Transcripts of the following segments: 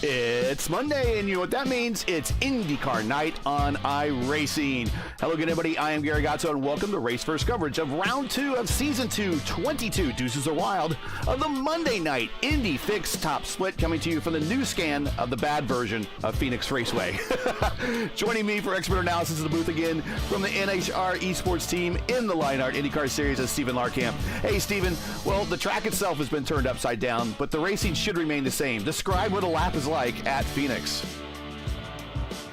It's Monday, and you know what that means. It's IndyCar night on iRacing. Hello again, everybody. I am Gary Gatto, and welcome to Race First coverage of Round 2 of Season 2, 22 Deuces Are Wild of the Monday night Indy Fixed Top Split, coming to you from the new scan of the bad version of Phoenix Raceway. Joining me for expert analysis of the booth again from the NHR Esports team in the Lionheart IndyCar Series is Stephen Larkamp. Hey, Stephen. Well, the track itself has been turned upside down, but the racing should remain the same. Describe what a lap is like at Phoenix.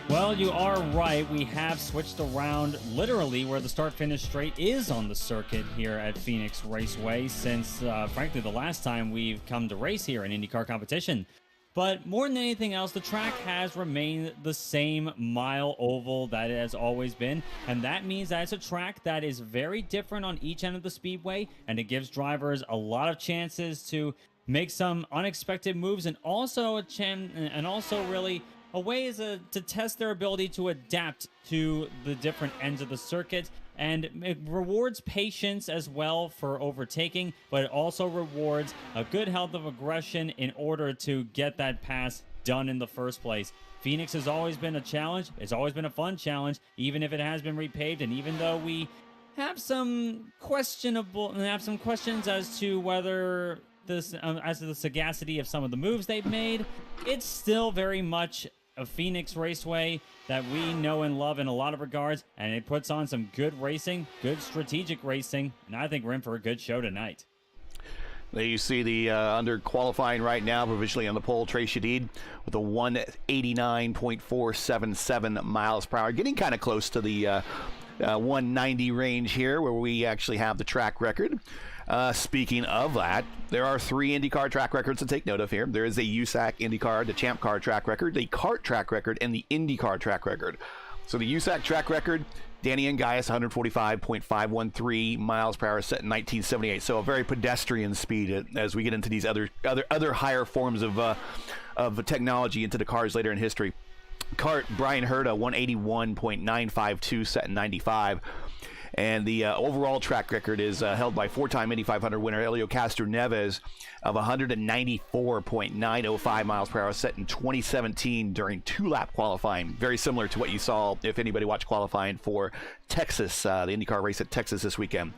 Well, you are right. We have switched around literally where the start-finish straight is on the circuit here at Phoenix Raceway since, frankly, the last time we've come to race here in IndyCar competition. But more than anything else, the track has remained the same mile oval that it has always been. And that means that it's a track that is very different on each end of the speedway. And it gives drivers a lot of chances to make some unexpected moves, and also really a way to test their ability to adapt to the different ends of the circuit. And it rewards patience as well for overtaking, but it also rewards a good health of aggression in order to get that pass done in the first place. Phoenix has always been a challenge. It's always been a fun challenge, even if it has been repaved. And even though we have some questions as to whether as to the sagacity of some of the moves they've made, it's still very much a Phoenix Raceway that we know and love in a lot of regards, and it puts on some good racing, good strategic racing, and I think we're in for a good show tonight. There you see the under qualifying right now, provisionally on the pole, Trey Shadid with a 189.477 miles per hour, getting kind of close to the 190 range here, where we actually have the track record. Speaking of that, there are 3 IndyCar track records to take note of here. There is a USAC IndyCar, the Champ Car track record, the CART track record, and the IndyCar track record. So the USAC track record, Danny Engaius, 145.513 miles per hour, set in 1978. So a very pedestrian speed as we get into these other higher forms of technology into the cars later in history. CART, Brian Herta, 181.952, set in 95. And the overall track record is held by 4-time Indy 500 winner Helio Castroneves of 194.905 miles per hour, set in 2017 during 2-lap qualifying. Very similar to what you saw if anybody watched qualifying for Texas, the IndyCar race at Texas this weekend.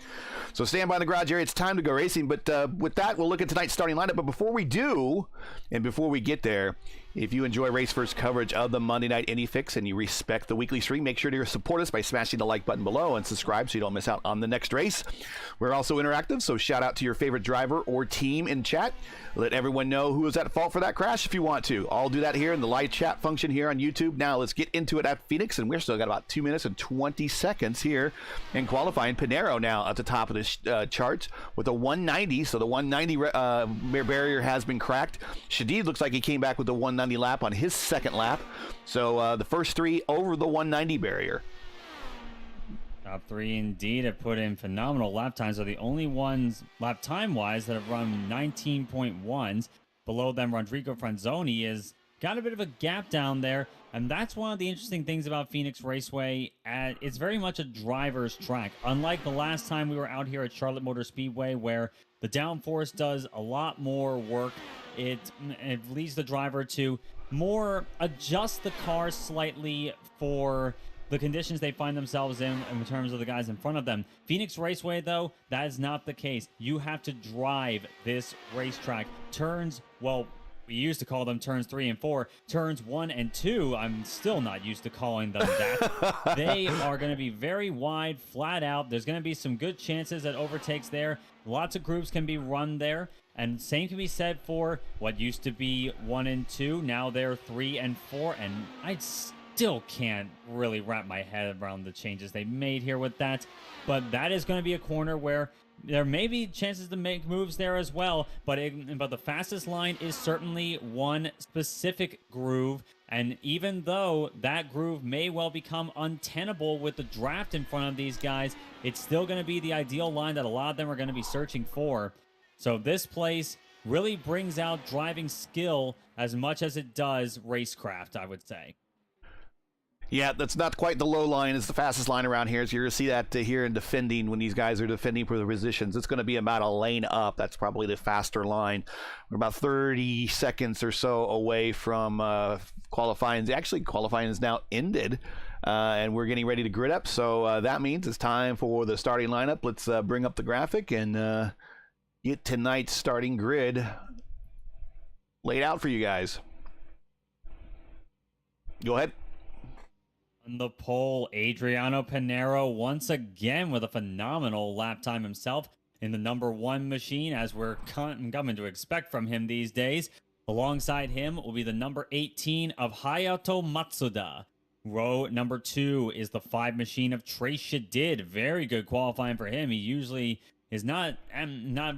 So stand by in the garage area. It's time to go racing. But with that, we'll look at tonight's starting lineup. But before we do, and before we get there, if you enjoy Race First coverage of the Monday Night Indy Fix and you respect the weekly stream, make sure to support us by smashing the like button below and subscribe so you don't miss out on the next race. We're also interactive, so shout out to your favorite driver or team in chat. Let everyone know who was at fault for that crash if you want to. I'll do that here in the live chat function here on YouTube. Now let's get into it at Phoenix, and we're still got about 2 minutes and 20 seconds here in qualifying. Pinero now at the top of the chart with a 190, so the 190 barrier has been cracked. Shadid looks like he came back with the 190 lap on his second lap. So the first 3 over the 190 barrier. Top 3 indeed have put in phenomenal lap times. Are the only ones lap time wise that have run 19.1s. Below them, Rodrigo Franzoni has got a bit of a gap down there. And that's one of the interesting things about Phoenix Raceway. It's very much a driver's track. Unlike the last time we were out here at Charlotte Motor Speedway, where the downforce does a lot more work. It leads the driver to more adjust the car slightly for the conditions they find themselves in terms of the guys in front of them. Phoenix Raceway, though, that is not the case. You have to drive this racetrack. Turns, well, we used to call them turns 3 and 4. Turns 1 and 2, I'm still not used to calling them that. They are going to be very wide, flat out. There's going to be some good chances at overtakes there. Lots of groups can be run there. And same can be said for what used to be 1 and 2. Now they're 3 and 4. And I still can't really wrap my head around the changes they made here with that. But that is going to be a corner where there may be chances to make moves there as well, but the fastest line is certainly one specific groove, and even though that groove may well become untenable with the draft in front of these guys, it's still going to be the ideal line that a lot of them are going to be searching for. So this place really brings out driving skill as much as it does racecraft, I would say. Yeah, that's not quite the low line. It's the fastest line around here. So you're going to see that here in defending when these guys are defending for the positions. It's going to be about a lane up. That's probably the faster line. We're about 30 seconds or so away from qualifying. Actually, qualifying is now ended, and we're getting ready to grid up. So that means it's time for the starting lineup. Let's bring up the graphic and get tonight's starting grid laid out for you guys. Go ahead. On the pole, Adriano Pinero once again with a phenomenal lap time himself in the number 1 machine, as we're coming to expect from him these days. Alongside him will be the number 18 of Hayato Matsuda. Row number 2 is the 5 machine of Trey Shadid. Very good qualifying for him. He usually is not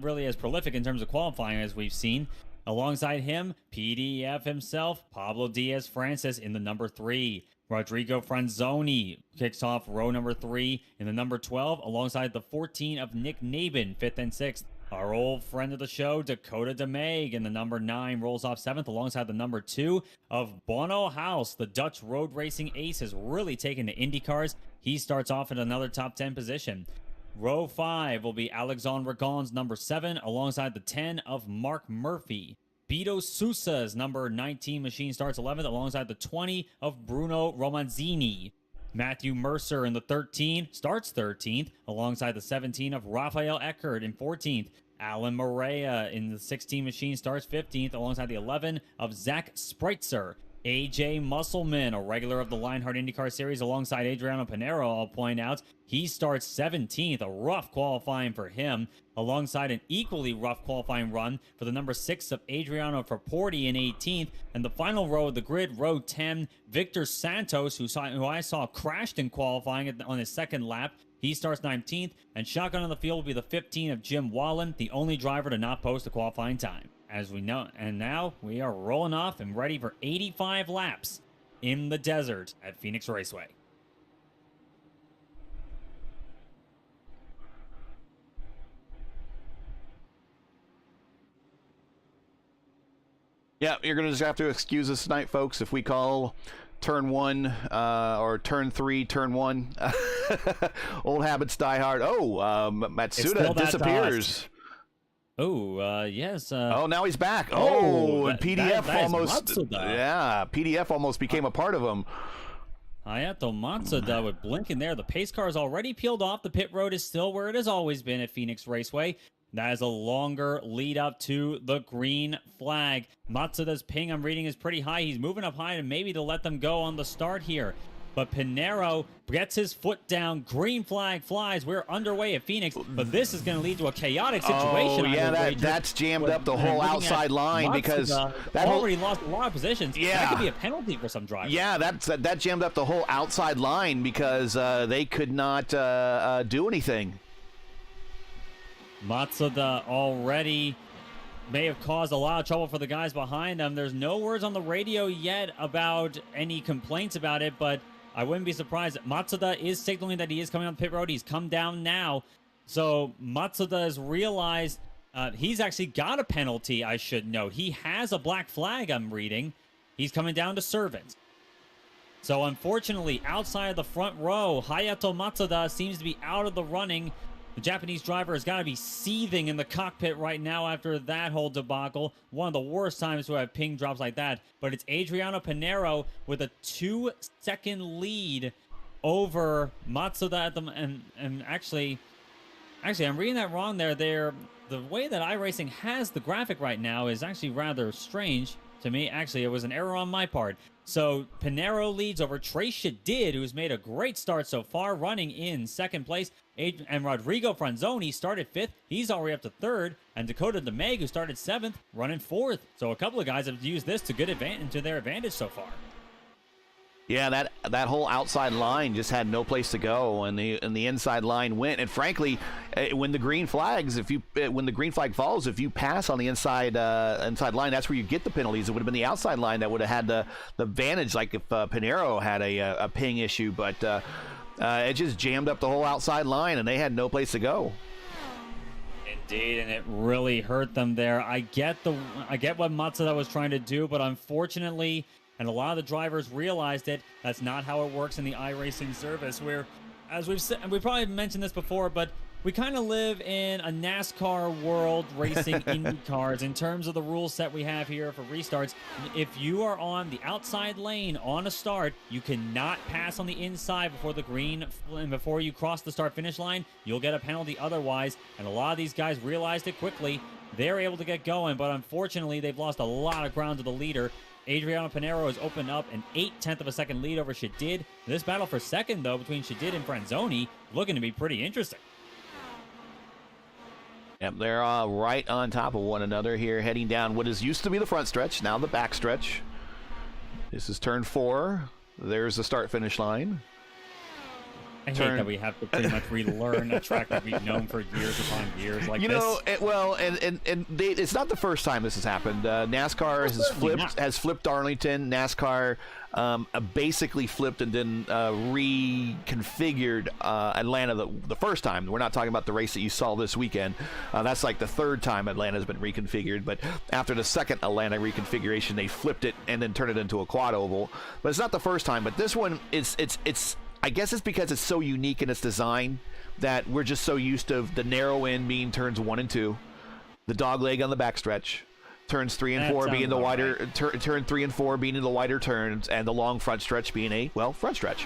really as prolific in terms of qualifying as we've seen. Alongside him, PDF himself, Pablo Diaz-Francis in the number 3. Rodrigo Franzoni kicks off row number 3 in the number 12, alongside the 14 of Nick Nabin, 5th and 6th. Our old friend of the show, Dakota DeMaig, in the number 9, rolls off 7th, alongside the number 2 of Bono House. The Dutch road racing ace has really taken to IndyCars. He starts off in another top 10 position. Row 5 will be Alexandre Ragon's number 7, alongside the 10 of Mark Murphy. Beto Sousa's number 19 machine starts 11th, alongside the 20 of Bruno Romanzini. Matthew Mercer in the 13 starts 13th, alongside the 17 of Rafael Eckert in 14th. Alan Morea in the 16 machine starts 15th, alongside the 11 of Zach Spreitzer. AJ Musselman, a regular of the Lionheart IndyCar Series alongside Adriano Pinero, I'll point out. He starts 17th, a rough qualifying for him, alongside an equally rough qualifying run for the number 6 of Adriano Fraporti in 18th. And the final row of the grid, row 10, Victor Santos, who I saw crashed in qualifying on his second lap. He starts 19th, and shotgun on the field will be the 15 of Jim Wallen, the only driver to not post a qualifying time. As we know, and now we are rolling off and ready for 85 laps in the desert at Phoenix Raceway. Yeah, you're going to just have to excuse us tonight, folks, if we call turn 1 or turn 3, turn 1. Old habits die hard. Oh, Matsuda disappears. Oh, yes. Oh, now he's back. Oh, and PDF that almost. Matsuda. Yeah, PDF almost became a part of him. Hayato Matsuda with blinking there. The pace car is already peeled off. The pit road is still where it has always been at Phoenix Raceway. That is a longer lead up to the green flag. Matsuda's ping, I'm reading, is pretty high. He's moving up high and maybe to let them go on the start here. But Pinero gets his foot down. Green flag flies. We're underway at Phoenix, but this is going to lead to a chaotic situation. Oh, yeah, that's jammed up the whole outside line because that already lost a lot of positions. Yeah, that could be a penalty for some drivers. Yeah, that jammed up the whole outside line because they could not do anything. Matsuda already may have caused a lot of trouble for the guys behind him. There's no words on the radio yet about any complaints about it, but I wouldn't be surprised. Matsuda is signaling that he is coming on the pit road. He's come down now. So Matsuda has realized he's actually got a penalty, I should note. He has a black flag, I'm reading. He's coming down to serve it. So unfortunately, outside of the front row, Hayato Matsuda seems to be out of the running. The Japanese driver has got to be seething in the cockpit right now after that whole debacle. One of the worst times to have ping drops like that. But it's Adriano Pinero with a 2-second lead over Matsuda at the and actually I'm reading that wrong there. The way that iRacing has the graphic right now is actually rather strange to me. Actually, it was an error on my part. So Pinero leads over Trace Shadid, who's made a great start so far, running in second place. And Rodrigo Franzoni started 5th. He's already up to 3rd. And Dakota DeMeg, who started 7th, running 4th. So a couple of guys have used this to their advantage so far. Yeah, that whole outside line just had no place to go, and the inside line went. And frankly, when the green flag falls, if you pass on the inside line, that's where you get the penalties. It would have been the outside line that would have had the advantage, like if Pinero had a ping issue, but it just jammed up the whole outside line, and they had no place to go. Indeed, and it really hurt them there. I get what Matsuda was trying to do, but unfortunately, and a lot of the drivers realized it, that's not how it works in the iRacing service, where, as we've said, and we probably mentioned this before, but we kind of live in a NASCAR world racing Indy cars in terms of the rule set we have here for restarts. If you are on the outside lane on a start, you cannot pass on the inside before the green, and before you cross the start-finish line, you'll get a penalty otherwise, and a lot of these guys realized it quickly. They're able to get going, but unfortunately, they've lost a lot of ground to the leader. Adriano Pinero has opened up an 0.8 of a second lead over Shadid. This battle for second, though, between Shadid and Franzoni, looking to be pretty interesting. Yep, they're right on top of one another here, heading down what is used to be the front stretch, now the back stretch. This is turn 4. There's the start-finish line. I hate that we have to pretty much relearn a track that we've known for years upon years like this. It's not the first time this has happened. NASCAR has flipped Arlington. NASCAR basically flipped and then reconfigured Atlanta the first time. We're not talking about the race that you saw this weekend. That's like the third time Atlanta's been reconfigured. But after the second Atlanta reconfiguration, they flipped it and then turned it into a quad oval. But it's not the first time. But this one, it's I guess it's because it's so unique in its design that we're just so used to the narrow end being turns 1 and 2, the dog leg on the backstretch, turns 3 and 4 being the wider turn 3 and 4 being the wider turns, and the long front stretch being a front stretch.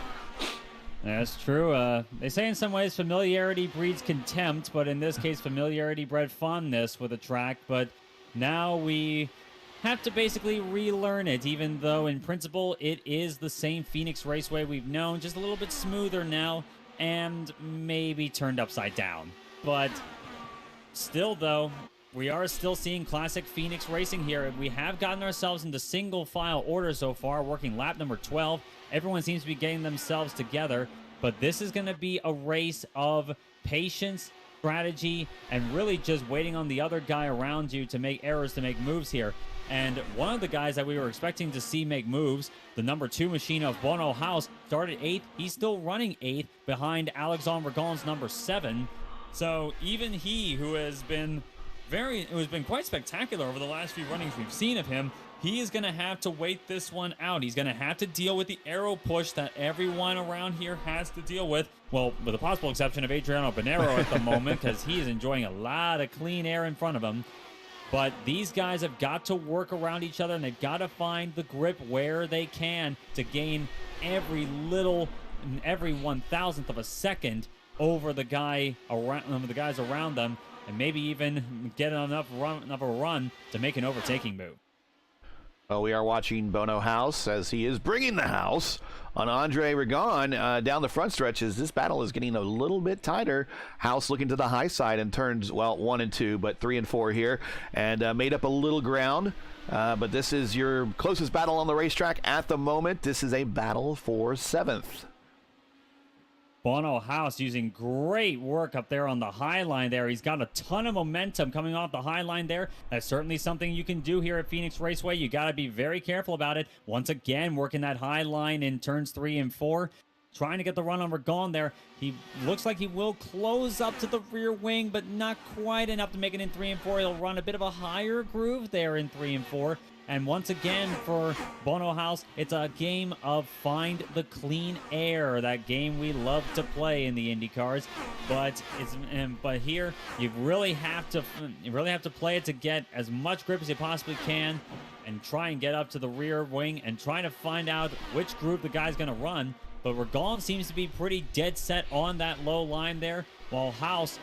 That's true. They say in some ways familiarity breeds contempt, but in this case, familiarity bred fondness with a track. But now we have to basically relearn it, even though in principle it is the same Phoenix Raceway we've known, just a little bit smoother now and maybe turned upside down. But still, though, we are still seeing classic Phoenix racing here. We have gotten ourselves into single file order so far, working lap number 12. Everyone seems to be getting themselves together, but this is going to be a race of patience, strategy, and really just waiting on the other guy around you to make errors, to make moves here. And one of the guys that we were expecting to see make moves, the number 2 machine of Bono House, started 8th. He's still running 8th behind Alexandre Regon's number 7. So even he, who has been quite spectacular over the last few runnings we've seen of him, he is going to have to wait this one out. He's going to have to deal with the aero push that everyone around here has to deal with. Well, with the possible exception of Adriano Bonero at the moment, because he is enjoying a lot of clean air in front of him. But these guys have got to work around each other, and they've got to find the grip where they can to gain every 1,000th of a second over the guys around them, and maybe even get enough of a run to make an overtaking move. Well, we are watching Bono House as he is bringing the house on Andre Regon down the front stretch as this battle is getting a little bit tighter. House looking to the high side in turns, well, 1 and 2, but 3 and 4 here, and made up a little ground. But this is your closest battle on the racetrack at the moment. This is a battle for 7th. Bono House using great work up there on the high line there. He's got a ton of momentum coming off the high line there. That's certainly something you can do here at Phoenix Raceway. You got to be very careful about it. Once again, working that high line in turns 3 and 4. Trying to get the run on Regon there. He looks like he will close up to the rear wing, but not quite enough to make it in 3 and 4. He'll run a bit of a higher groove there in 3 and 4. And once again, for Bono House, it's a game of find the clean air, that game we love to play in the Indy cars. But here you really have to play it to get as much grip as you possibly can, and try and get up to the rear wing and try to find out which group the guy's going to run. But Regon seems to be pretty dead set on that low line there, while House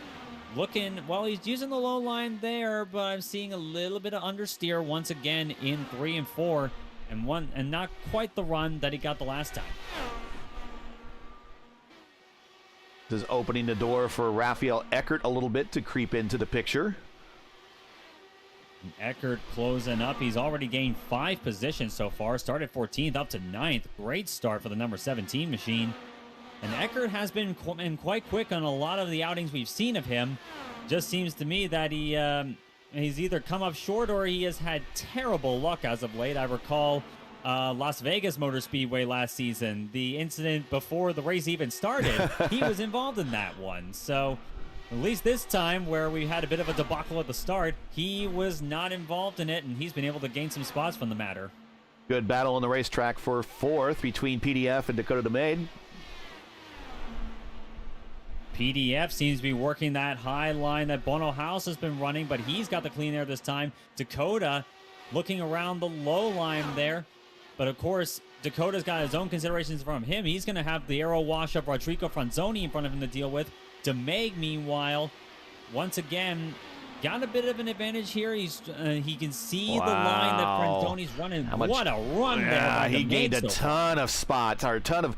he's using the low line there, but I'm seeing a little bit of understeer once again in 3 and 4, and not quite the run that he got the last time. This is opening the door for Rafael Eckert a little bit to creep into the picture. Eckert closing up. He's already gained 5 positions so far. Started 14th up to 9th. Great start for the number 17 machine. And Eckert has been quite quick on a lot of the outings we've seen of him. Just seems to me that he's either come up short or he has had terrible luck as of late. I recall Las Vegas Motor Speedway last season, the incident before the race even started. He was involved in that one. So at least this time, where we had a bit of a debacle at the start, he was not involved in it, and he's been able to gain some spots from the matter. Good battle on the racetrack for 4th between PDF and Dakota DeMaid. PDF seems to be working that high line that Bono House has been running, but he's got the clean air this time. Dakota looking around the low line there, but of course Dakota's got his own considerations from him. He's going to have the aero wash of Rodrigo Franzoni in front of him to deal with. DeMaig, meanwhile, once again, got a bit of an advantage here. He can see the line that Franzoni's running. What a run there! Yeah, he gained a ton of spots, or a ton of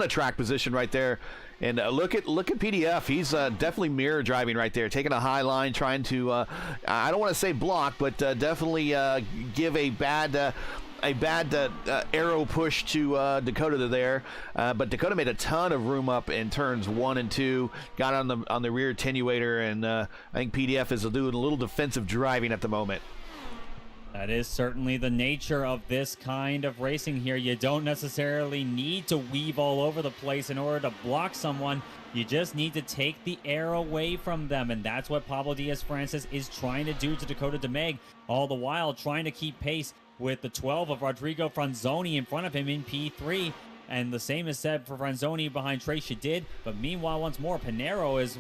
track position right there. And look at PDF. He's definitely mirror driving right there, taking a high line, trying to I don't want to say block, but definitely give a bad arrow push to Dakota there. But Dakota made a ton of room up in turns 1 and 2. Got on the rear attenuator, and I think PDF is doing a little defensive driving at the moment. That is certainly the nature of this kind of racing here. You don't necessarily need to weave all over the place in order to block someone. You just need to take the air away from them, and that's what Pablo Diaz-Francis is trying to do to Dakota DeMaig, all the while trying to keep pace with the 12 of Rodrigo Franzoni in front of him in P3. And the same is said for Franzoni behind Trey Shadid. But meanwhile, once more, Pinero has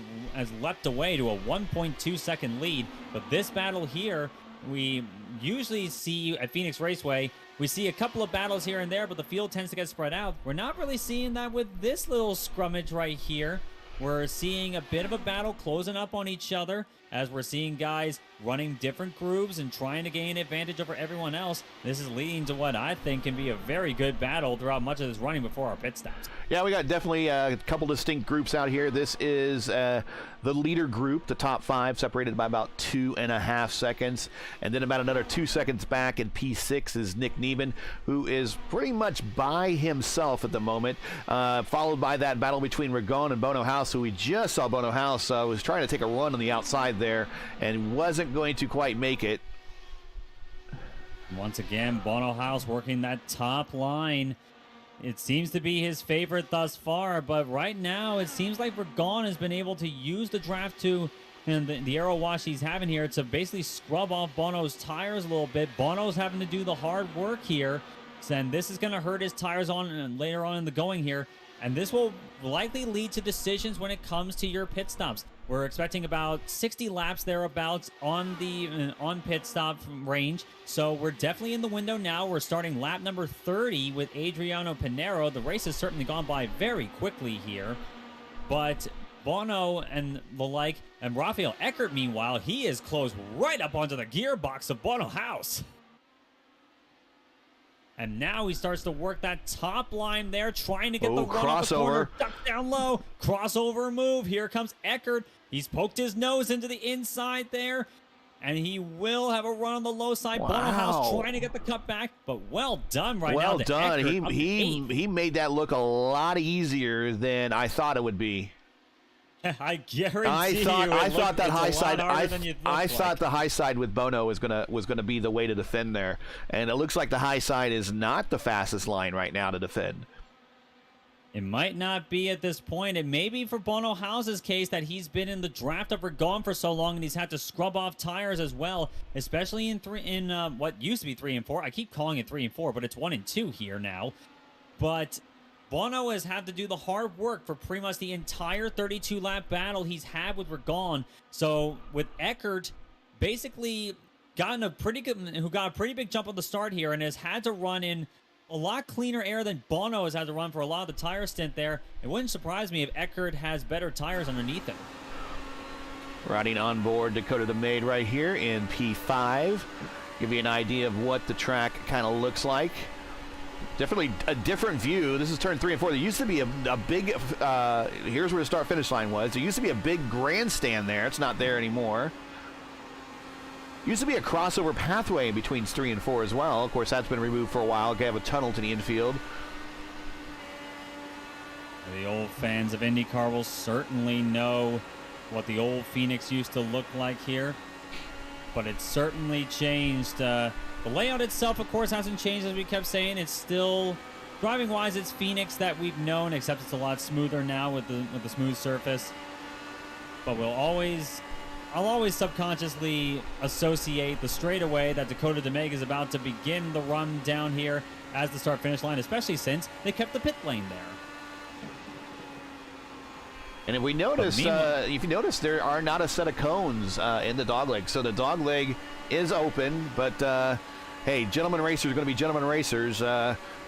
leapt away to a 1.2 second lead. But this battle here, we usually see at Phoenix Raceway, we see a couple of battles here and there, but the field tends to get spread out. We're not really seeing that with this little scrummage right here, we're seeing a bit of a battle closing up on each other as we're seeing guys running different grooves and trying to gain advantage over everyone else. This is leading to what I think can be a very good battle throughout much of this running before our pit stops. Yeah, we got definitely a couple distinct groups out here. This is the leader group, the top 5, separated by about 2.5 seconds. And then about another 2 seconds back in P6 is Nick Neben, who is pretty much by himself at the moment, followed by that battle between Ragon and Bono House, who we just saw. Bono House was trying to take a run on the outside there and wasn't going to quite make it. Once again, Bono House working that top line. It seems to be his favorite thus far, but right now it seems like Ragon has been able to use the draft to and the aero wash he's having here to basically scrub off Bono's tires a little bit. Bono's having to do the hard work here, and this is going to hurt his tires on later on in the going here, and this will likely lead to decisions when it comes to your pit stops. We're expecting about 60 laps thereabouts on the pit stop range, so we're definitely in the window now. We're starting lap number 30 with Adriano Pinero. The race has certainly gone by very quickly here, but Bono and the like, and Rafael Eckert, meanwhile, he is close right up onto the gearbox of Bono House. And now he starts to work that top line there, trying to get the run off the corner, duck down low, crossover move. Here comes Eckert. He's poked his nose into the inside there, and he will have a run on the low side. Wow. Bono House trying to get the cut back, but well done now. Well to done. Eckert. He made that look a lot easier than I thought it would be. I guarantee I thought that high side. I thought like. The high side with Bono was gonna be the way to defend there, and it looks like the high side is not the fastest line right now to defend. It might not be at this point. It may be for Bono House's case that he's been in the draft of Ragon for so long, and he's had to scrub off tires as well, especially in what used to be 3 and 4. I keep calling it 3 and 4, but it's 1 and 2 here now. But Bono has had to do the hard work for pretty much the entire 32-lap battle he's had with Ragon. So with Eckert basically got a pretty big jump on the start here and has had to run in a lot cleaner air than Bono has had to run for a lot of the tire stint there. It wouldn't surprise me if Eckert has better tires underneath him. Riding on board Dakota the Maid right here in P5. Give you an idea of what the track kind of looks like. Definitely a different view. This is turn 3 and 4. There used to be a big, here's where the start-finish line was. There used to be a big grandstand there. It's not there anymore. Used to be a crossover pathway between 3 and 4 as well. Of course, that's been removed for a while. They have a tunnel to the infield. The old fans of IndyCar will certainly know what the old Phoenix used to look like here, but it's certainly changed. The layout itself, of course, hasn't changed, as we kept saying. It's still, driving-wise, it's Phoenix that we've known, except it's a lot smoother now with the smooth surface. But I'll always subconsciously associate the straightaway that Dakota DeMeg is about to begin the run down here as the start-finish line, especially since they kept the pit lane there. And if you notice, there are not a set of cones in the dogleg. So the dogleg is open, but hey, gentlemen racers are going to be gentlemen racers.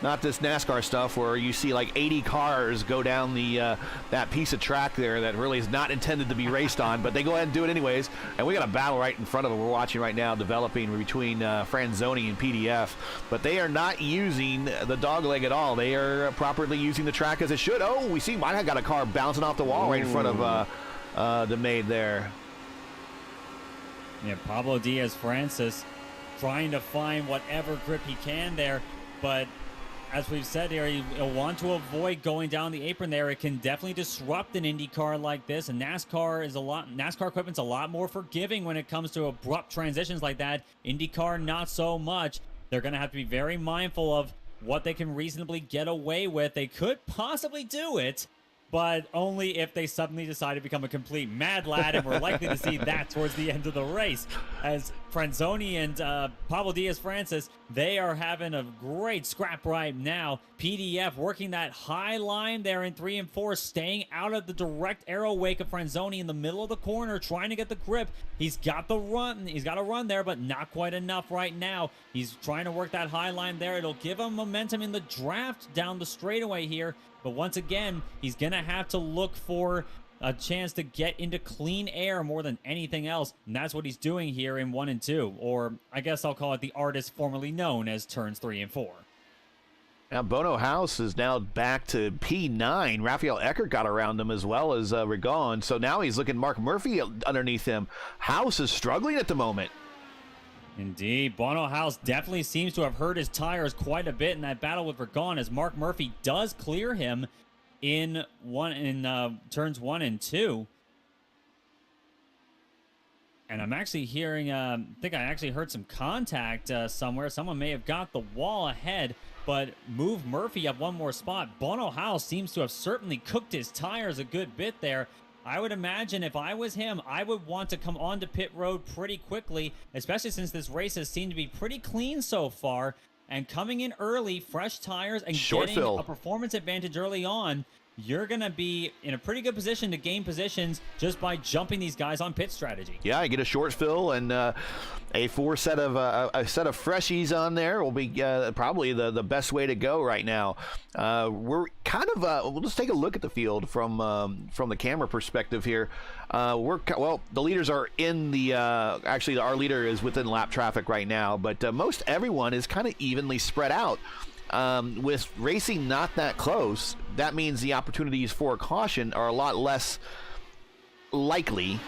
Not this NASCAR stuff where you see like 80 cars go down that piece of track there that really is not intended to be raced on, but they go ahead and do it anyways. And we got a battle right in front of them we're watching right now developing between Franzoni and PDF, but they are not using the dogleg at all. They are properly using the track as it should. Oh, we see I got a car bouncing off the wall right in front of the Maid there. Yeah, Pablo Diaz-Francis trying to find whatever grip he can there, but as we've said here, he'll want to avoid going down the apron there. It can definitely disrupt an IndyCar like this, and NASCAR equipment's a lot more forgiving when it comes to abrupt transitions like that. IndyCar, not so much. They're going to have to be very mindful of what they can reasonably get away with. They could possibly do it, but only if they suddenly decide to become a complete mad lad, and we're likely to see that towards the end of the race. As Franzoni and Pablo Diaz-Francis, they are having a great scrap right now. PDF working that high line there in 3 and 4, staying out of the direct arrow wake of Franzoni in the middle of the corner, trying to get the grip. He's got the run. He's got a run there, but not quite enough right now. He's trying to work that high line there. It'll give him momentum in the draft down the straightaway here. But once again, he's going to have to look for a chance to get into clean air more than anything else. And that's what he's doing here in 1 and 2. Or I guess I'll call it the artist formerly known as turns 3 and 4. Now, Bono House is now back to P9. Raphael Eckert got around him as well as Rigon. So now he's looking Mark Murphy underneath him. House is struggling at the moment. Indeed. Bono House definitely seems to have hurt his tires quite a bit in that battle with Rigon, as Mark Murphy does clear him in turns 1 and 2. And I'm actually hearing, I think I actually heard some contact somewhere. Someone may have got the wall ahead, but move Murphy up one more spot. Bono House seems to have certainly cooked his tires a good bit there. I would imagine if I was him, I would want to come onto pit road pretty quickly, especially since this race has seemed to be pretty clean so far. And coming in early, fresh tires, and getting a performance advantage early on, you're going to be in a pretty good position to gain positions just by jumping these guys on pit strategy. Yeah, I get a short fill and a set of freshies on there will be probably the best way to go right now. We're kind of we'll just take a look at the field from the camera perspective here. The leaders are in the actually our leader is within lap traffic right now, but most everyone is kind of evenly spread out. With racing not that close, that means the opportunities for caution are a lot less likely.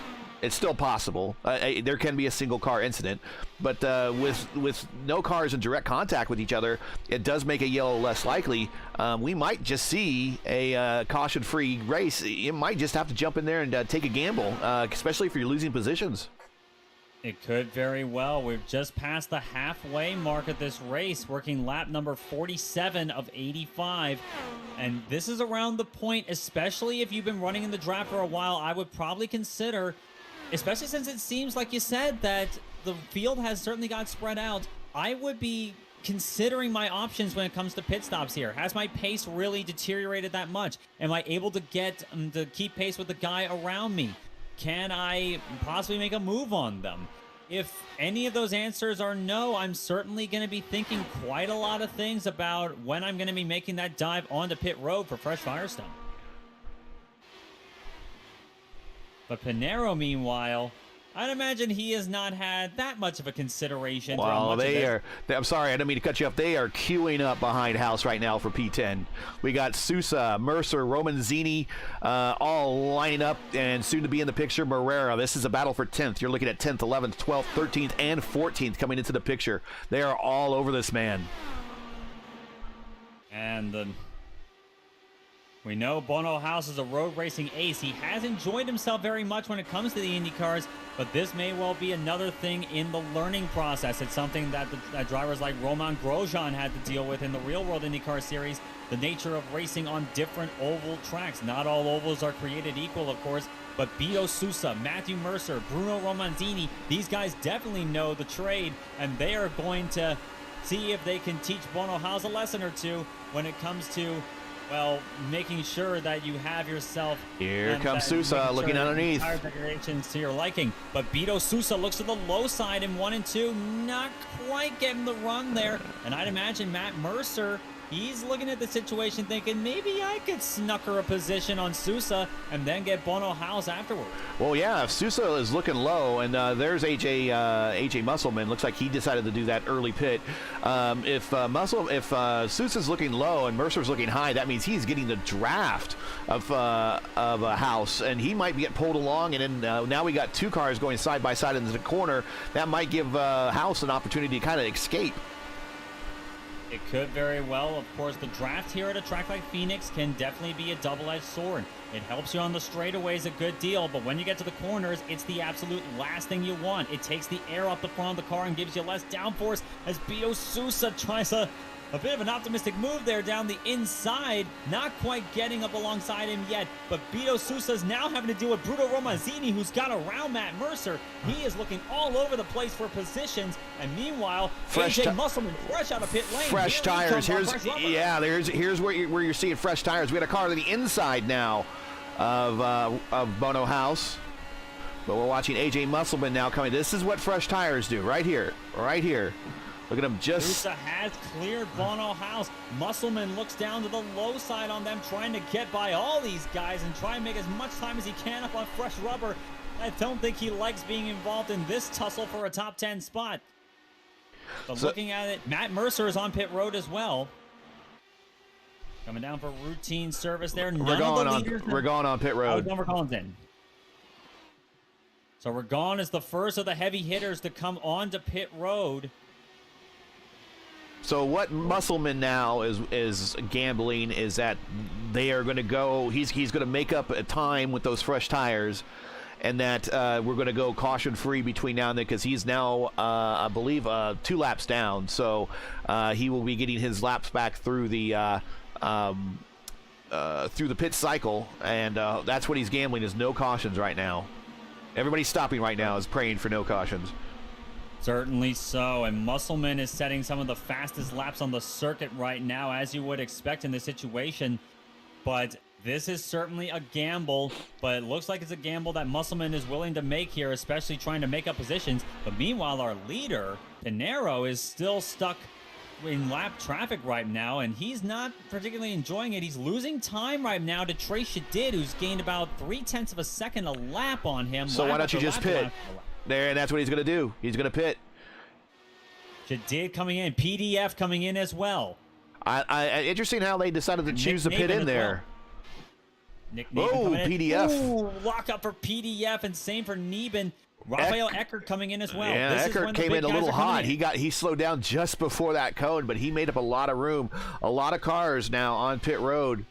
It's still possible. There can be a single car incident, but with no cars in direct contact with each other, it does make a yellow less likely. We might just see a caution-free race. You might just have to jump in there and take a gamble, especially if you're losing positions. It could very well. We've just passed the halfway mark of this race, working lap number 47 of 85. And this is around the point, especially if you've been running in the draft for a while, I would probably consider, especially since it seems like you said that the field has certainly got spread out, I would be considering my options when it comes to pit stops here. Has my pace really deteriorated that much? Am I able to get to keep pace with the guy around me? Can I possibly make a move on them? If any of those answers are no, I'm certainly going to be thinking quite a lot of things about when I'm going to be making that dive onto pit road for fresh Firestone. But Pinero, meanwhile, I'd imagine he has not had that much of a consideration. Well, I'm sorry, I didn't mean to cut you up. They are queuing up behind House right now for P10. We got Sousa, Mercer, Romanzini, all lining up and soon to be in the picture. Morera. This is a battle for 10th. You're looking at 10th, 11th, 12th, 13th, and 14th coming into the picture. They are all over this man. And we know Bono House is a road racing ace. He has enjoyed himself very much when it comes to the Indy cars, but this may well be another thing in the learning process. It's something that drivers like Roman Grosjean had to deal with in the real-world IndyCar Series, the nature of racing on different oval tracks. Not all ovals are created equal, of course, but Beto Sousa, Matthew Mercer, Bruno Romanzini, these guys definitely know the trade, and they are going to see if they can teach Bono House a lesson or two when it comes to, well, making sure that you have yourself. Here comes Sousa looking underneath. Tire decorations to your liking. But Beto Sousa looks to the low side in 1 and 2. Not quite getting the run there. And I'd imagine Matt Mercer, he's looking at the situation thinking, maybe I could snucker a position on Sousa and then get Bono House afterwards. Well, yeah, if Sousa is looking low, and there's AJ Musselman. Looks like he decided to do that early pit. If Sousa's looking low and Mercer's looking high, that means he's getting the draft of a House, and he might get pulled along. And then now we got two cars going side by side into the corner. That might give House an opportunity to kind of escape. It could very well. Of course, the draft here at a track like Phoenix can definitely be a double-edged sword. It helps you on the straightaways a good deal, but when you get to the corners, it's the absolute last thing you want. It takes the air off the front of the car and gives you less downforce as Beto Sousa tries a bit of an optimistic move there down the inside. Not quite getting up alongside him yet, but Beto Sousa's now having to deal with Bruno Romanzini, who's got around Matt Mercer. He is looking all over the place for positions, and meanwhile, AJ Musselman fresh out of pit lane. Fresh tires. Here's where you're seeing fresh tires. We got a car to the inside now of Bono House, but we're watching AJ Musselman now coming. This is what fresh tires do right here. Look at him just... Sousa has cleared Bono House. Musselman looks down to the low side on them, trying to get by all these guys and try and make as much time as he can up on fresh rubber. I don't think he likes being involved in this tussle for a top 10 spot. But looking at it, Matt Mercer is on pit road as well. Coming down for routine service there. We're going on pit road. Denver Collins in. So Regan is the first of the heavy hitters to come onto pit road. So what Musselman now is gambling is that they are going to go. He's going to make up a time with those fresh tires, and that we're going to go caution free between now and then, because he's now I believe 2 laps down. So he will be getting his laps back through the pit cycle, and that's what he's gambling, is no cautions right now. Everybody stopping right now is praying for no cautions. Certainly so, and Musselman is setting some of the fastest laps on the circuit right now, as you would expect in this situation. But this is certainly a gamble, but it looks like it's a gamble that Musselman is willing to make here, especially trying to make up positions. But meanwhile, our leader, Pinero, is still stuck in lap traffic right now, and he's not particularly enjoying it. He's losing time right now to Trey Shadid, who's gained about 0.3 of a second a lap on him. So why don't you just pit there? And that's what he's going to do. He's going to pit. Shadid coming in, PDF coming in as well. Interesting how they decided to choose the pit in there. Nick Nieben PDF. Ooh, lock up for PDF, and same for Nieben. Rafael Eckert coming in as well. Yeah, Eckert came in a little hot. He slowed down just before that cone, but he made up a lot of room. A lot of cars now on pit road.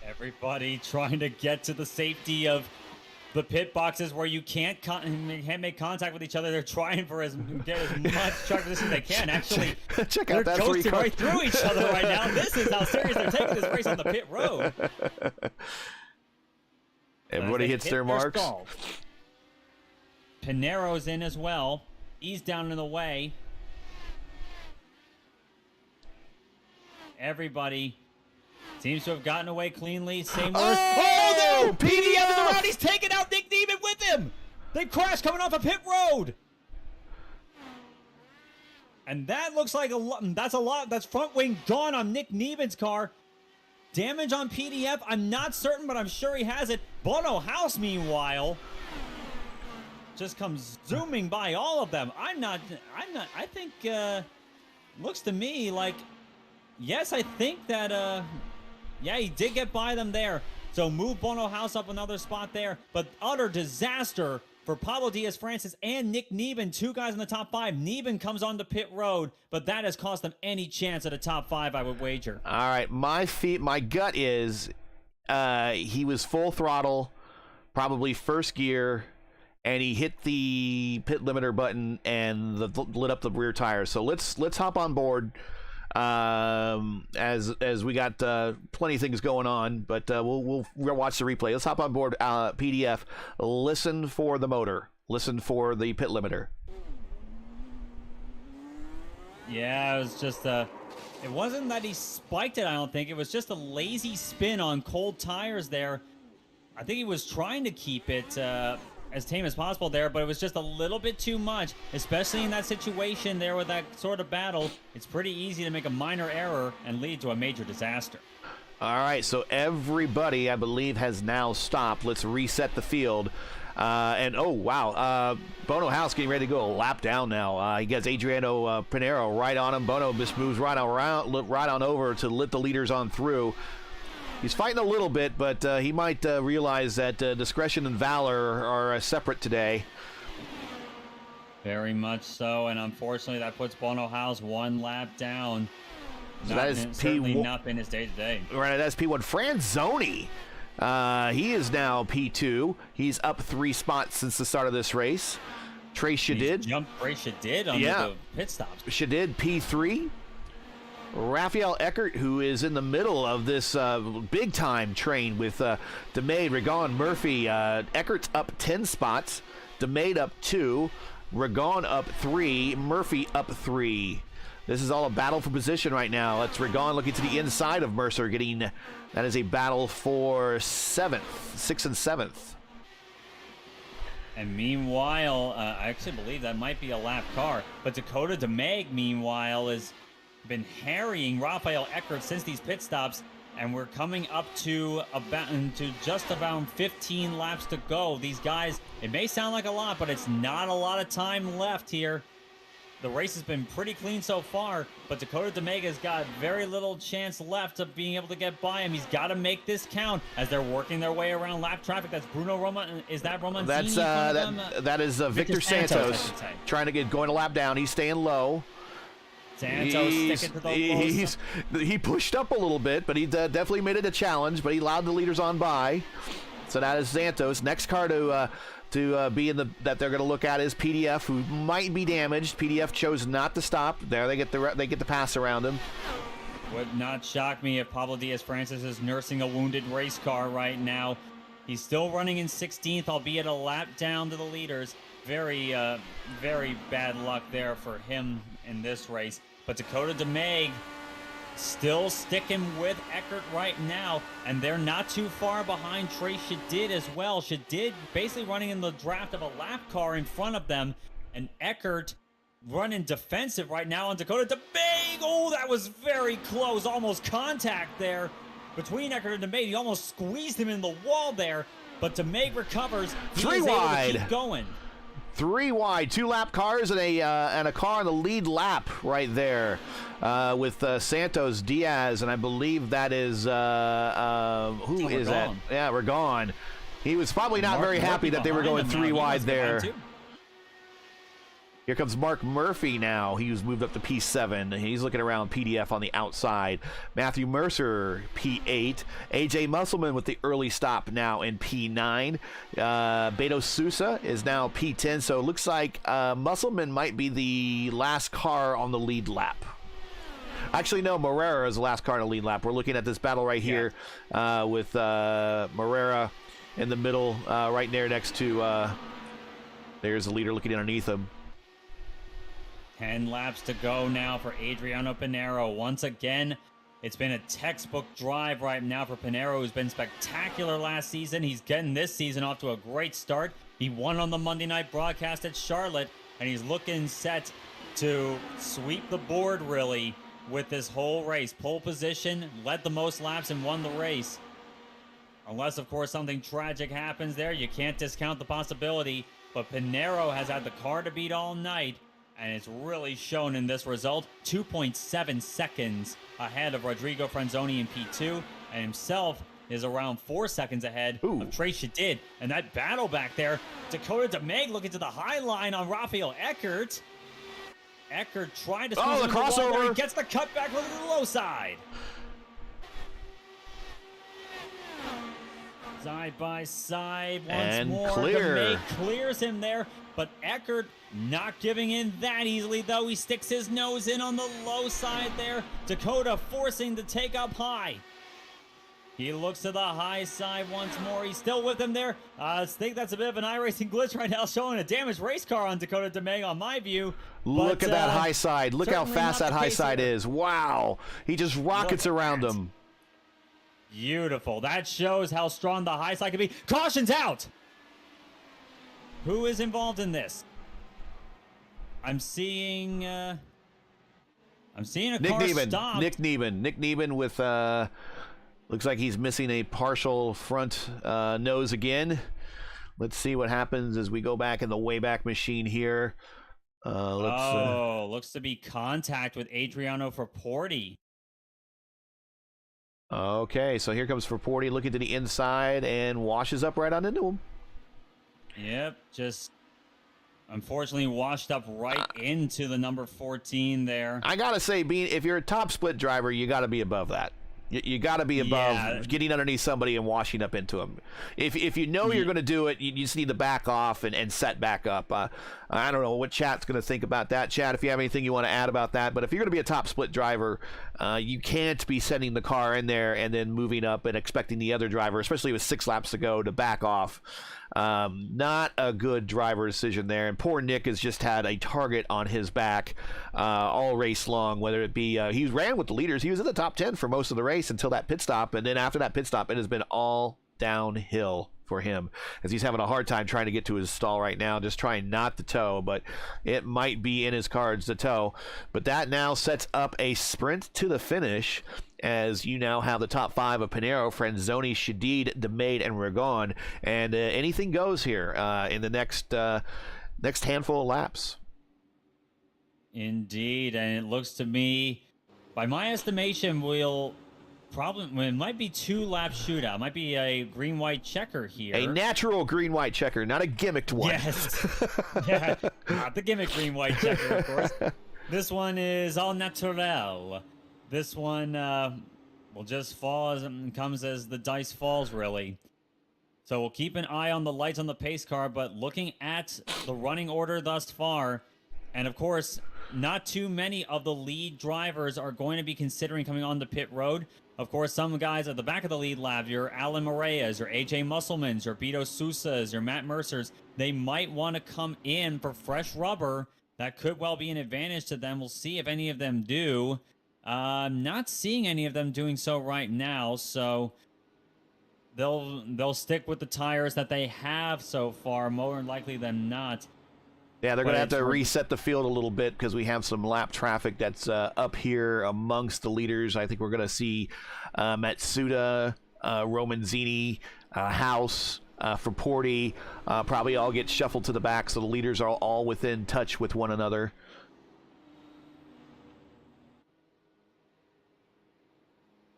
Everybody trying to get to the safety of the pit boxes where you can't make contact with each other. They're trying for get as much track position as they can. Actually, check out that ghosting right through each other right now. This is how serious they're taking this race on the pit road. Everybody hits their marks. Pinero's in as well. He's down in the way. Everybody seems to have gotten away cleanly. Same words. Oh, no! PDF is around. He's taking out Nick Nieben with him. They crashed coming off a pit road. And that looks like that's a lot. That's front wing gone on Nick Nieben's car. Damage on PDF. I'm not certain, but I'm sure he has it. Bono House, meanwhile, just comes zooming by all of them. I think looks to me like, yes, I think that yeah, he did get by them there. So move Bono House up another spot there. But utter disaster for Pablo Diaz-Francis and Nick Nieben, 2 guys in the top 5. Nieben comes onto pit road, but that has cost them any chance at a top 5, I would wager. All right, my gut is he was full throttle, probably first gear, and he hit the pit limiter button and lit up the rear tires. So let's hop on board as we got plenty of things going on, but we'll watch the replay. Let's hop on board PDF. Listen for the motor. Listen for the pit limiter. Yeah, it was just it wasn't that he spiked it, I don't think. It was just a lazy spin on cold tires there. I think he was trying to keep it as tame as possible there, but it was just a little bit too much, especially in that situation there with that sort of battle. It's pretty easy to make a minor error and lead to a major disaster. All right, so everybody, I believe, has now stopped. Let's reset the field. And oh, wow, Bono House getting ready to go a lap down now. He gets Adriano Pinero right on him. Bono just moves right on over to let the leaders on through. He's fighting a little bit, but he might realize that discretion and valor are separate today. Very much so, and unfortunately that puts Bono House 1 lap down. So that is certainly not been his day-to-day. Right, that's P1. Franzoni, he is now P2. He's up 3 spots since the start of this race. Trey Shadid. Jumped Trey Shadid on the pit stops. Shadid, P3. Rafael Eckert, who is in the middle of this big-time train with DeMay, Regan, Murphy. Eckert's up 10 spots. DeMay up 2. Regan up 3. Murphy up 3. This is all a battle for position right now. It's Regan looking to the inside of Mercer, getting that is a battle for 6th and 7th. And meanwhile, I actually believe that might be a lap car. But Dakota DeMague, meanwhile, has been harrying Rafael Eckert since these pit stops. And we're coming up to just about 15 laps to go. These guys, it may sound like a lot, but it's not a lot of time left here. The race has been pretty clean so far, but Dakota DeMague has got very little chance left of being able to get by him. He's got to make this count as they're working their way around lap traffic. That's Bruno Roma. Is that Romanzini? That is Victor Santos trying to get going a lap down. He's staying low. Santos sticking to the he pushed up a little bit, but he definitely made it a challenge, but he allowed the leaders on by. So that is Santos. Next car to be in that they're going to look at is PDF, who might be damaged. PDF chose not to stop. There they get the pass around him. Would not shock me if Pablo Diaz-Francis is nursing a wounded race car right now. He's still running in 16th, albeit a lap down to the leaders. Very, very bad luck there for him in this race. But Dakota DeMague still sticking with Eckert right now, and they're not too far behind Trey Shadid as well. Shadid basically running in the draft of a lap car in front of them, and Eckert running defensive right now on Dakota DeMague. Oh, that was very close, almost contact there between Eckert and DeMague. He almost squeezed him in the wall there, but DeMague recovers. He is able to keep going. 3 wide, 2 lap cars and a car in the lead lap right there with Santos Diaz, and I believe that is who is that? Yeah, we're gone. He was probably not very happy that they were going 3 wide there. Here comes Mark Murphy now. He's moved up to P7. He's looking around PDF on the outside. Matthew Mercer, P8. AJ Musselman with the early stop now in P9. Beto Sousa is now P10. So it looks like Musselman might be the last car on the lead lap. Actually, no, Morera is the last car on the lead lap. We're looking at this battle right here with Morera in the middle, right there next to, there's the leader looking underneath him. 10 laps to go now for Adriano Pinheiro. Once again, it's been a textbook drive right now for Pinheiro, who's been spectacular last season. He's getting this season off to a great start. He won on the Monday night broadcast at Charlotte, and he's looking set to sweep the board, really, with this whole race. Pole position, led the most laps, and won the race. Unless, of course, something tragic happens there. You can't discount the possibility, but Pinheiro has had the car to beat all night, and it's really shown in this result. 2.7 seconds ahead of Rodrigo Franzoni in P2, and himself is around 4 seconds ahead of Trey Shadid. And that battle back there, Dakota DeMague looking to the high line on Rafael Eckert. Eckert tried to squeeze the crossover. He gets the cutback with the low side. Side by side once and more. Clear. DeMague clears him there, but Eckert not giving in that easily, though. He sticks his nose in on the low side there. Dakota forcing the take up high. He looks to the high side once more. He's still with him there. I think that's a bit of an iRacing glitch right now, showing a damaged race car on Dakota DeMague on my view. Look at that high side. Look how fast that high side is. Wow. He just rockets around him. Beautiful. That shows how strong the high side can be. Caution's out. Who is involved in this? I'm seeing a car stop. Nick Neben with looks like he's missing a partial front nose again. Let's see what happens as we go back in the Wayback Machine here. Looks to be contact with Adriano Fraporti. Okay, so here comes Fraporti looking to the inside and washes up right on into him. Yep, just unfortunately washed up right into the number 14 there. I gotta say, if you're a top split driver, you gotta be above that. You got to be above getting underneath somebody and washing up into them. If you know you're going to do it, you just need to back off and set back up. I don't know what chat's going to think about that. Chat, if you have anything you want to add about that. But if you're going to be a top split driver, you can't be sending the car in there and then moving up and expecting the other driver, especially with 6 laps to go, to back off. Not a good driver decision there, and poor Nick has just had a target on his back all race long, whether it be he ran with the leaders. He was in the top 10 for most of the race until that pit stop, and then after that pit stop it has been all downhill for him, as he's having a hard time trying to get to his stall right now, just trying not to tow, but it might be in his cards to tow. But that now sets up a sprint to the finish, as you now have the top 5 of Pinero, Franzoni, Shadid, DeMade, and Ragon, and anything goes here in the next handful of laps. Indeed, and it looks to me, by my estimation, it might be 2-lap shootout. It might be a green-white checker here. A natural green-white checker, not a gimmicked one. Yes. Yeah, not the gimmick green-white checker, of course. This one is all natural. This one will just fall as it comes as the dice falls, really. So we'll keep an eye on the lights on the pace car, but looking at the running order thus far, and of course, not too many of the lead drivers are going to be considering coming on the pit road. Of course, some guys at the back of the lead lap, your Alan Moreas, your AJ Musselmans, your Beto Sousas, your Matt Mercers, they might want to come in for fresh rubber. That could well be an advantage to them. We'll see if any of them do. Not seeing any of them doing so right now, so they'll stick with the tires that they have so far, more likely than not. Yeah, they're going to have to reset the field a little bit because we have some lap traffic that's up here amongst the leaders. I think we're going to see Matsuda, Romanzini, House, Fraporti probably all get shuffled to the back, so the leaders are all within touch with one another.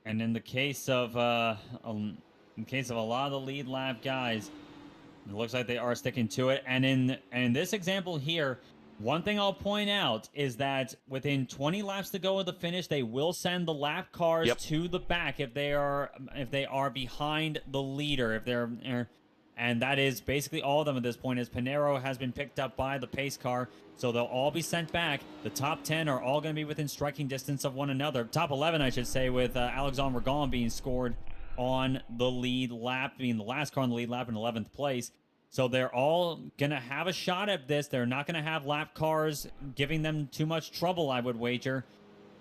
And in the case of a lot of the lead lap guys, it looks like they are sticking to it. And in this example here, one thing I'll point out is that within 20 laps to go of the finish, they will send the lap cars to the back if they are behind the leader. And that is basically all of them at this point, as Pinero has been picked up by the pace car. So they'll all be sent back. The top 10 are all going to be within striking distance of one another. Top 11, I should say, with Alexandre Ragon being scored on the lead lap, being the last car on the lead lap in 11th place. So they're all going to have a shot at this. They're not going to have lap cars giving them too much trouble, I would wager.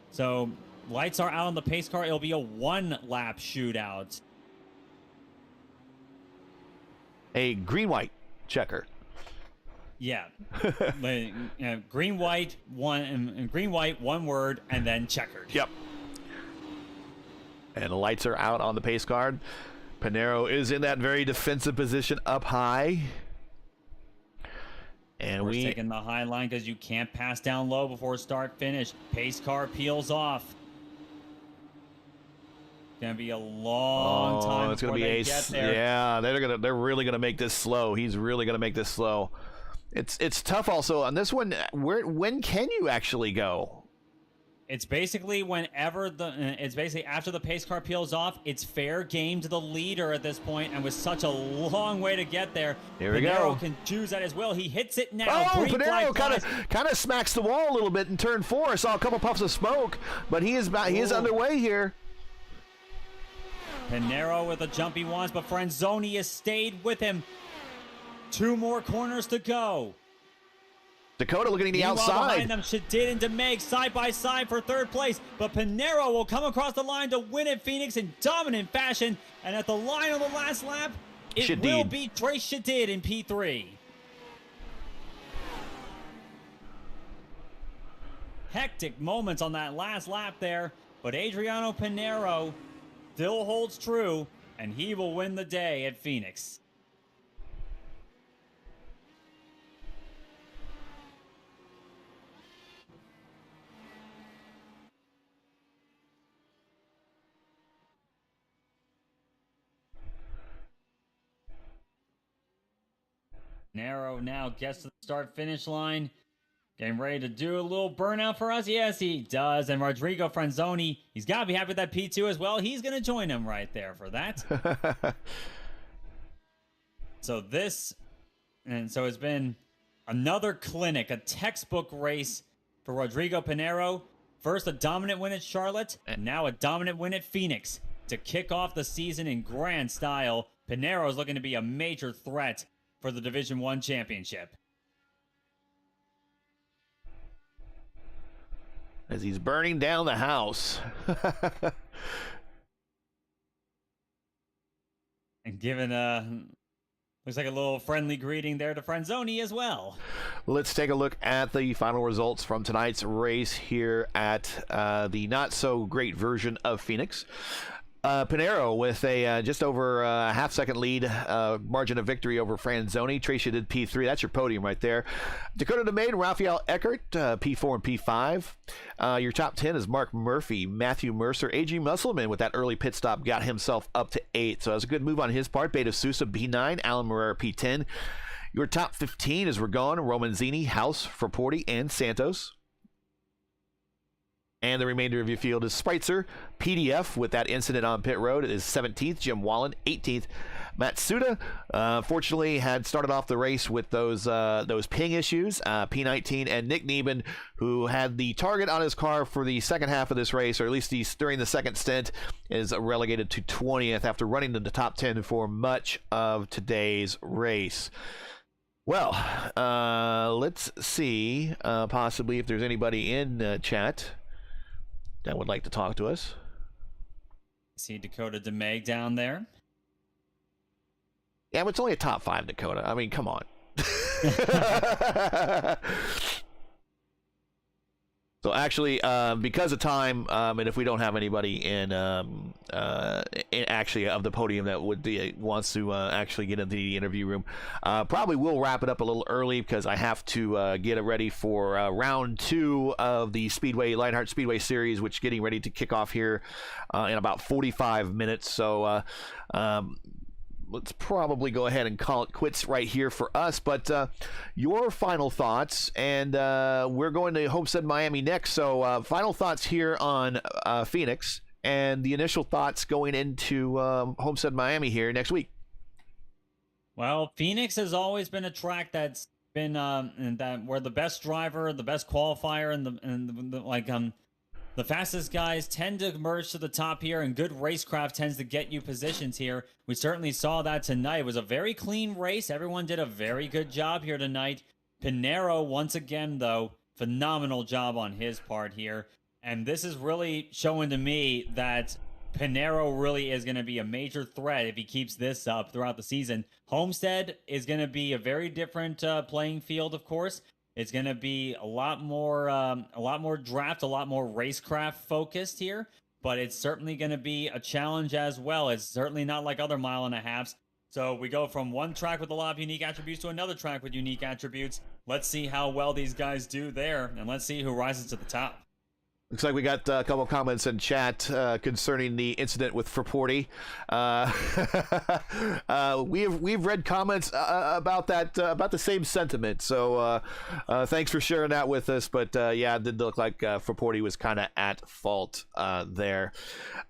So lights are out on the pace car. It'll be a 1-lap shootout. A green-white checker. Yeah. Green-white, one word, and then checkered. Yep. And the lights are out on the pace card. Pinero is in that very defensive position up high. And we're taking the high line because you can't pass down low before start finish. Pace car peels off. It's gonna be a long time it's gonna before be they get there. Yeah, they're really gonna make this slow. He's really gonna make this slow. It's tough also on this one. When can you actually go? It's basically whenever it's basically after the pace car peels off. It's fair game to the leader at this point, and with such a long way to get there, here we Pinero go. Can choose that as well. He hits it now. Oh, Pinero kind of smacks the wall a little bit in turn 4. I saw a couple puffs of smoke, but he is underway here. Pinero with a jump he wants, but Franzoni has stayed with him. 2 more corners to go. Dakota looking at the outside. Behind them, Shadid and DeMake side by side for 3rd place, but Pinero will come across the line to win at Phoenix in dominant fashion. And at the line on the last lap, it will be Trace Shadid in P3. Hectic moments on that last lap there, but Adriano Pinero still holds true, and he will win the day at Phoenix. Pinero now gets to the start-finish line. Getting ready to do a little burnout for us. Yes, he does. And Rodrigo Franzoni, he's got to be happy with that P2 as well. He's going to join him right there for that. So it's been another clinic, a textbook race for Rodrigo Pinero. First a dominant win at Charlotte, and now a dominant win at Phoenix. To kick off the season in grand style, Pinero is looking to be a major threat for the Division I championship. As he's burning down the house. And given Looks like a little friendly greeting there to Franzoni as well. Let's take a look at the final results from tonight's race here at the not-so-great version of Phoenix. Pinero with a just over a half-second lead margin of victory over Franzoni. Tracia did P3. That's your podium right there. Dakota DeMaid and Raphael Eckert, P4 and P5. Your top 10 is Mark Murphy, Matthew Mercer, A.G. Musselman with that early pit stop got himself up to 8. So that was a good move on his part. Beta Sousa, B9, Alan Moreira, P10. Your top 15 is Ragon, Romanzini, House, Fraporti, and Santos. And the remainder of your field is Spreitzer, PDF with that incident on pit road. It is 17th. Jim Wallen, 18th. Matsuda, fortunately, had started off the race with those ping issues, P19. And Nick Neben, who had the target on his car for the second half of this race, or at least during the second stint, is relegated to 20th after running in the top 10 for much of today's race. Well, let's see possibly if there's anybody in chat that would like to talk to us. See Dakota DeMaig down there. Yeah, but it's only a top 5, Dakota. I mean, come on. So actually, because of time, and if we don't have anybody in actually of the podium that would wants to actually get into the interview room, probably we'll wrap it up a little early because I have to get it ready for round 2 of the Speedway Lionheart Speedway Series, which is getting ready to kick off here in about 45 minutes. So let's probably go ahead and call it quits right here for us. But your final thoughts, and we're going to Homestead, Miami next. So final thoughts here on Phoenix and the initial thoughts going into Homestead, Miami here next week. Well, Phoenix has always been a track that's been where the best driver, the best qualifier, and the fastest guys tend to emerge to the top here, and good racecraft tends to get you positions here. We certainly saw that tonight. It was a very clean race. Everyone did a very good job here tonight. Pinero, once again, though, phenomenal job on his part here. And this is really showing to me that Pinero really is going to be a major threat if he keeps this up throughout the season. Homestead is going to be a very different playing field, of course. It's going to be a lot more draft, a lot more racecraft focused here, but it's certainly going to be a challenge as well. It's certainly not like other mile and a halves. So we go from one track with a lot of unique attributes to another track with unique attributes. Let's see how well these guys do there, and let's see who rises to the top. Looks like we got a couple comments in chat concerning the incident with Fraporti. We've read comments about that, about the same sentiment. So thanks for sharing that with us. But yeah, it did look like Fraporti was kind of at fault there.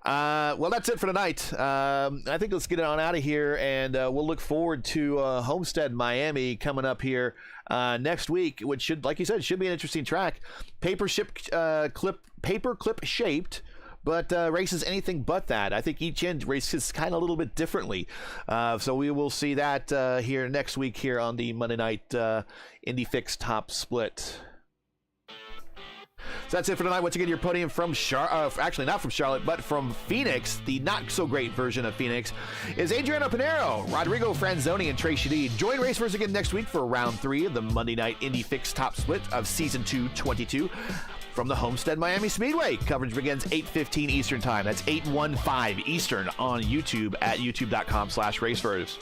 Well, that's it for tonight. I think let's get it on out of here, and we'll look forward to Homestead, Miami coming up here next week, which should, like you said, should be an interesting track. Paper clip shaped, but races anything but that. I think each end races kind of a little bit differently. So we will see that here next week here on the Monday night Indy Fix Top Split. So that's it for tonight. Once again, your podium from actually not from Charlotte, but from Phoenix, the not-so-great version of Phoenix, is Adriano Pinero, Rodrigo Franzoni, and Trey Shadid. Join Racers again next week for round 3 of the Monday night Indy Fix Top Split of Season 2 22. From the Homestead Miami Speedway. Coverage begins 8:15 Eastern Time. That's 8:15 Eastern on YouTube at youtube.com/racefers.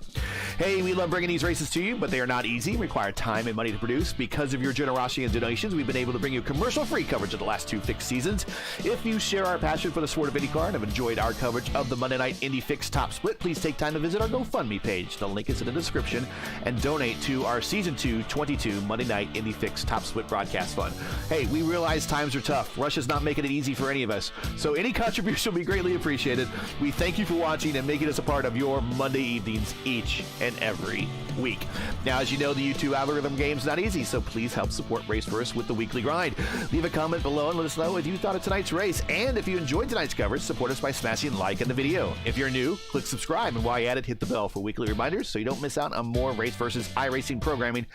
Hey, we love bringing these races to you, but they are not easy, require time and money to produce. Because of your generosity and donations, we've been able to bring you commercial-free coverage of the last 2 Fix seasons. If you share our passion for the sport of IndyCar and have enjoyed our coverage of the Monday night Indy Fix Top Split, please take time to visit our GoFundMe page. The link is in the description, and donate to our Season 2 22 Monday night Indy Fix Top Split broadcast fund. Hey, we realize times are tough. Russia's not making it easy for any of us, so any contribution will be greatly appreciated. We thank you for watching and making us a part of your Monday evenings each and every week. Now, as you know, the YouTube algorithm game's not easy, so please help support Race First with the weekly grind. Leave a comment below and let us know what you thought of tonight's race, and if you enjoyed tonight's coverage, support us by smashing like on the video. If you're new, click subscribe, and while you're at it, hit the bell for weekly reminders so you don't miss out on more Race Versus iRacing programming.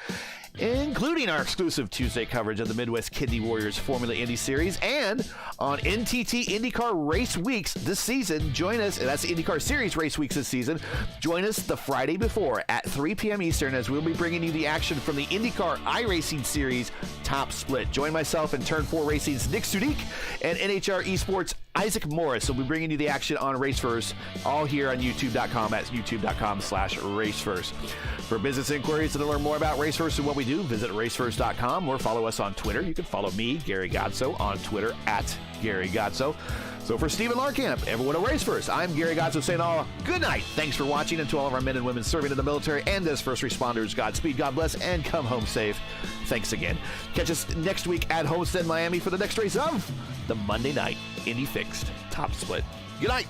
including our exclusive Tuesday coverage of the Midwest Kidney Warriors Formula Indy Series, and on NTT IndyCar Race Weeks this season. Join us, and that's the IndyCar Series Race Weeks this season. Join us the Friday before at 3 p.m. Eastern as we'll be bringing you the action from the IndyCar iRacing Series Top Split. Join myself and Turn 4 Racing's Nick Sudik and NHR Esports Isaac Morris. We'll be bringing you the action on Race First, all here on YouTube.com at youtube.com/RaceFirst. For business inquiries and to learn more about Race First and what we do, visit racefirst.com or follow us on Twitter. You can follow me, Gary Gotso, on Twitter at Gary Gotso. So for Stephen Larkamp, everyone at Race First, I'm Gary Gotso saying all good night. Thanks for watching, and to all of our men and women serving in the military and as first responders, Godspeed, God bless, and come home safe. Thanks again. Catch us next week at Homestead, Miami for the next race of the Monday night Indy Fixed Top Split. Good night.